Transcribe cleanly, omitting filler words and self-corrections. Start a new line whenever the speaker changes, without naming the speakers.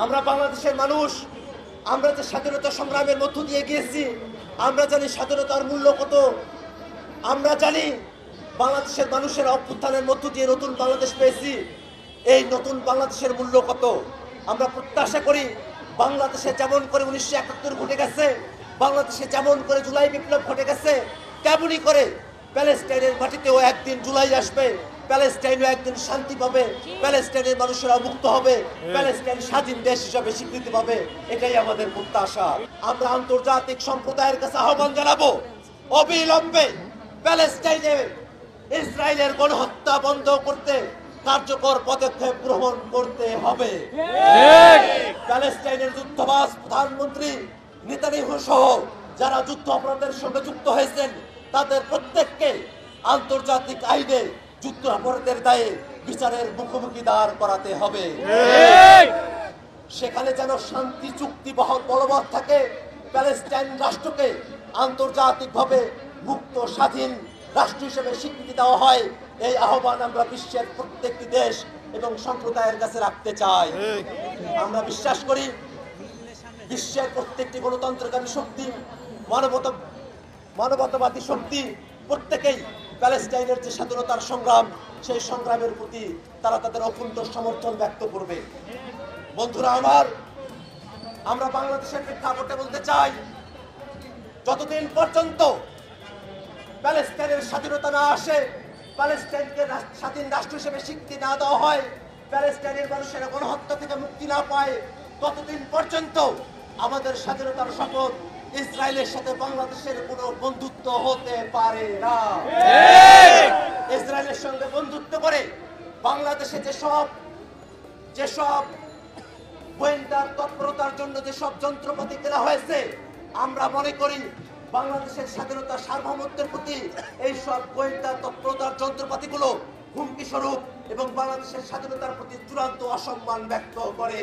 আমরা বাংলাদেশের মানুষ, আমরা যে স্বাধীনতা সংগ্রামের মধ্য দিয়ে গিয়েছি, আমরা জানি স্বাধীনতার মূল্য কত। আমরা জানি বাংলাদেশের মানুষের অভ্যুত্থানের মধ্য দিয়ে নতুন বাংলাদেশ পেয়েছি। এই নতুন বাংলাদেশের মূল্য কত আমরা প্রত্যাশা করি। বাংলাদেশে যেমন করে 1971 ঘটে গেছে, বাংলাদেশে যেমন করে জুলাই বিপ্লব ঘটে গেছে, তেমনই করে প্যালেস্টাইনের মাটিতেও একদিন জুলাই আসবে, প্যালেস্টাইনও একদিন শান্তি পাবে, প্যালেস্টাইনের মানুষেরা মুক্ত হবে, প্যালেস্টাইন স্বাধীন দেশ হিসাবে স্বীকৃতি পাবে। এটাই আমাদের প্রত্যাশা। আমরা আন্তর্জাতিক সম্প্রদায়ের কাছে আহ্বান জানাবো, অবিলম্বে প্যালেস্টাইনে ইসরায়েলের গণহত্যা বন্ধ করতে কার্যকর পদক্ষেপ গ্রহণ করতে হবে। প্যালেস্টাইনের যুদ্ধবাজ প্রধানমন্ত্রী নেতানিয়াহু সহ যারা যুদ্ধ অপরাধের সঙ্গে যুক্ত হয়েছেন, তাদের প্রত্যেককে আন্তর্জাতিক আইনে যুদ্ধ অপরাধের দায়ে বিচারের মুখোমুখি দাঁড় করাতে হবে। সেখানে যেন শান্তি চুক্তি বলবৎ থাকে, প্যালেস্টাইন রাষ্ট্রকে আন্তর্জাতিকভাবে মুক্ত স্বাধীন রাষ্ট্র হিসেবে স্বীকৃতি দেওয়া হয়। এই আহ্বান আমরা বিশ্বের প্রত্যেকটি দেশ এবং সম্প্রদায়ের কাছে রাখতে চাই। আমরা বিশ্বাস করি বিশ্বের প্রত্যেকটি গণতন্ত্রকামী শক্তি, মানবতাবাদী শক্তি প্রত্যেকেই প্যালেস্টাইনের যে স্বাধীনতার সংগ্রাম, সেই সংগ্রামের প্রতি তারা তাদের অকুণ্ঠ সমর্থন ব্যক্ত করবে। বন্ধুরা আমার, আমরা বাংলাদেশের প্রেক্ষাপটে বলতে চাই, যতদিন পর্যন্ত প্যালেস্টাইনের স্বাধীনতা না আসে, প্যালেস্টাইনকে স্বাধীন রাষ্ট্র হিসেবে স্বীকৃতি না দেওয়া হয়, প্যালেস্টাইনের মানুষেরা গণহত্যা থেকে মুক্তি না পায়, ততদিন পর্যন্ত আমাদের স্বাধীনতার শপথ ইসরায়েলের সাথে বাংলাদেশের কোনো বন্ধুত্ব হতে পারে না। ইসরায়েলের সঙ্গে বন্ধুত্ব করে বাংলাদেশে যেসব গোয়েন্দার তৎপরতার জন্য যেসব যন্ত্রপাতি কেনা হয়েছে, আমরা মনে করি বাংলাদেশের স্বাধীনতা সার্বভৌমত্বের প্রতি এইসব গোয়েন্দা তৎপরতার যন্ত্রপাতিগুলো হুমকি স্বরূপ এবং বাংলাদেশের স্বাধীনতার প্রতি চূড়ান্ত অসম্মান ব্যক্ত করে।